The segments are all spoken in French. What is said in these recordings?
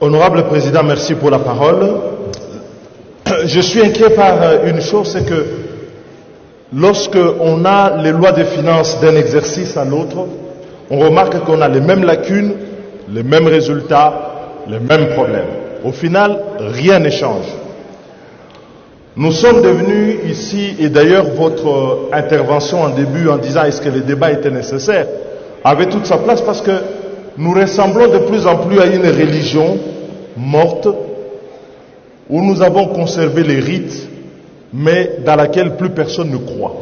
Honorable Président, merci pour la parole. Je suis inquiet par une chose, c'est que lorsque on a les lois de finances d'un exercice à l'autre, on remarque qu'on a les mêmes lacunes, les mêmes résultats, les mêmes problèmes. Au final, rien ne change. Nous sommes devenus ici, et d'ailleurs votre intervention en début en disant est-ce que le débat était nécessaire, avait toute sa place parce que nous ressemblons de plus en plus à une religion morte où nous avons conservé les rites mais dans laquelle plus personne ne croit.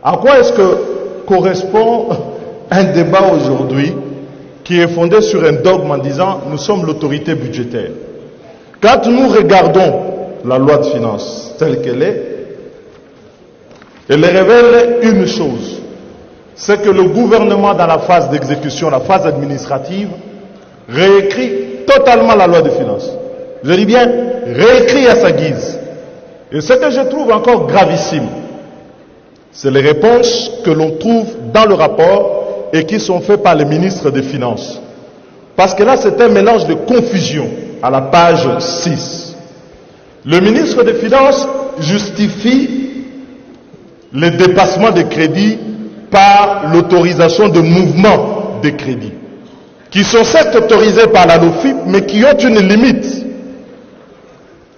À quoi est-ce que correspond un débat aujourd'hui qui est fondé sur un dogme en disant nous sommes l'autorité budgétaire? Quand nous regardons la loi de finances telle qu'elle est, elle révèle une chose, c'est que le gouvernement dans la phase d'exécution, la phase administrative, réécrit totalement la loi de finances. Je dis bien réécrit à sa guise. Et ce que je trouve encore gravissime, c'est les réponses que l'on trouve dans le rapport et qui sont faites par le ministre des Finances. Parce que là, c'est un mélange de confusion à la page 6. Le ministre des Finances justifie les dépassements de crédits par l'autorisation de mouvements de crédits, qui sont certes autorisés par la LOFIP, mais qui ont une limite.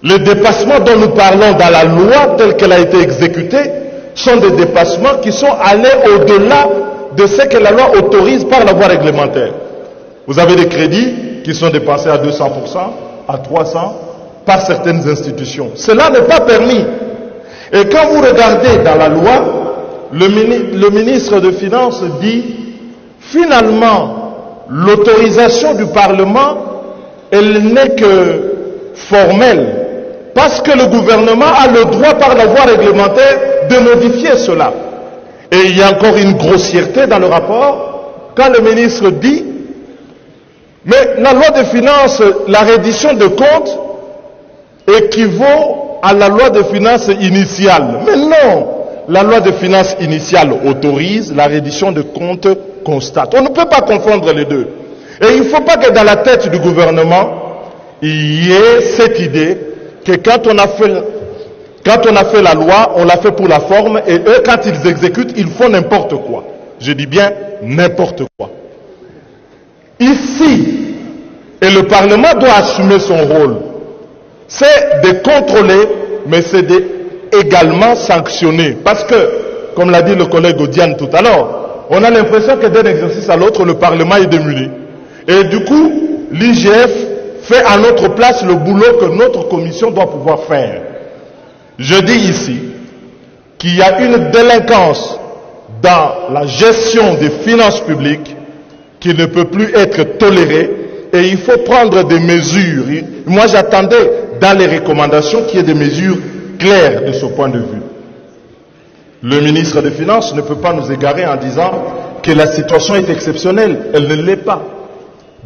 Les dépassements dont nous parlons dans la loi telle qu'elle a été exécutée sont des dépassements qui sont allés au-delà de ce que la loi autorise par la voie réglementaire. Vous avez des crédits qui sont dépassés à 200%, à 300%, par certaines institutions. Cela n'est pas permis. Et quand vous regardez dans la loi, le ministre des Finances dit, finalement, l'autorisation du Parlement, elle n'est que formelle, parce que le gouvernement a le droit par la voie réglementaire de modifier cela. Et il y a encore une grossièreté dans le rapport, quand le ministre dit, mais la loi de finances, la reddition de comptes, équivaut à la loi de finances initiale. Mais non, la loi de finances initiale autorise, la reddition de comptes constate. On ne peut pas confondre les deux. Et il ne faut pas que dans la tête du gouvernement, il y ait cette idée que quand on a fait la loi, on l'a fait pour la forme, et eux, quand ils exécutent, ils font n'importe quoi. Je dis bien n'importe quoi. Ici, et le Parlement doit assumer son rôle, c'est de contrôler, mais c'est également sanctionner. Parce que, comme l'a dit le collègue Odiane tout à l'heure, on a l'impression que d'un exercice à l'autre, le Parlement est démuni. Et du coup, l'IGF fait à notre place le boulot que notre commission doit pouvoir faire. Je dis ici qu'il y a une délinquance dans la gestion des finances publiques qui ne peut plus être tolérée et il faut prendre des mesures. Moi, j'attendais dans les recommandations qu'il y ait des mesures claires de ce point de vue. Le ministre des Finances ne peut pas nous égarer en disant que la situation est exceptionnelle. Elle ne l'est pas.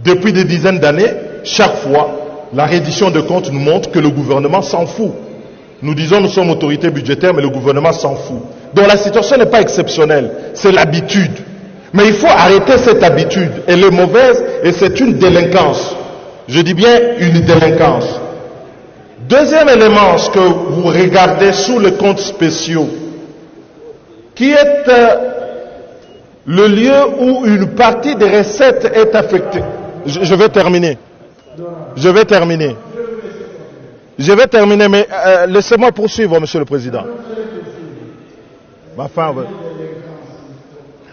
Depuis des dizaines d'années, chaque fois, la reddition de comptes nous montre que le gouvernement s'en fout. Nous disons nous sommes autorité budgétaire, mais le gouvernement s'en fout. Donc la situation n'est pas exceptionnelle, c'est l'habitude. Mais il faut arrêter cette habitude. Elle est mauvaise et c'est une délinquance. Je dis bien une délinquance. Deuxième élément, ce que vous regardez sous les comptes spéciaux, qui est le lieu où une partie des recettes est affectée. Je vais terminer. Je vais terminer, mais laissez-moi poursuivre, Monsieur le Président.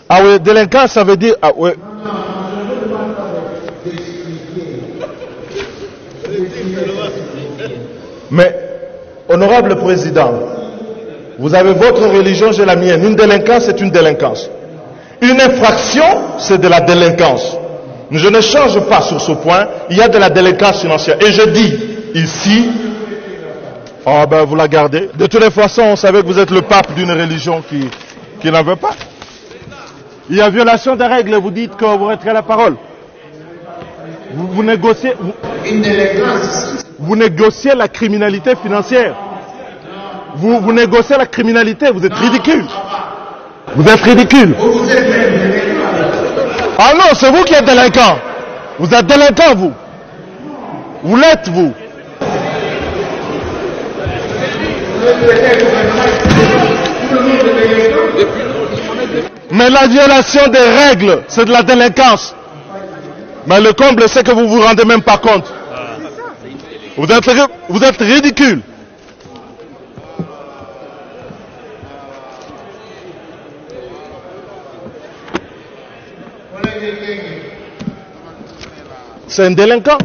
Ah oui, délinquance, ça veut dire... Ah oui. Mais, honorable Président, vous avez votre religion, j'ai la mienne. Une délinquance, c'est une délinquance. Une infraction, c'est de la délinquance. Je ne change pas sur ce point. Il y a de la délinquance financière. Et je dis ici, oh ben vous la gardez. De toutes les façons, on savait que vous êtes le pape d'une religion qui n'en veut pas. Il y a violation des règles. Vous dites que vous retirez la parole. Vous négociez. Vous négociez la criminalité financière. Vous négociez la criminalité. Vous êtes ridicule. Vous êtes ridicule. Ah non, c'est vous qui êtes délinquant. Vous êtes délinquant, vous. Vous l'êtes, vous. Mais la violation des règles, c'est de la délinquance. Mais le comble, c'est que vous vous rendez même pas compte. Vous êtes ridicule. C'est un délinquant.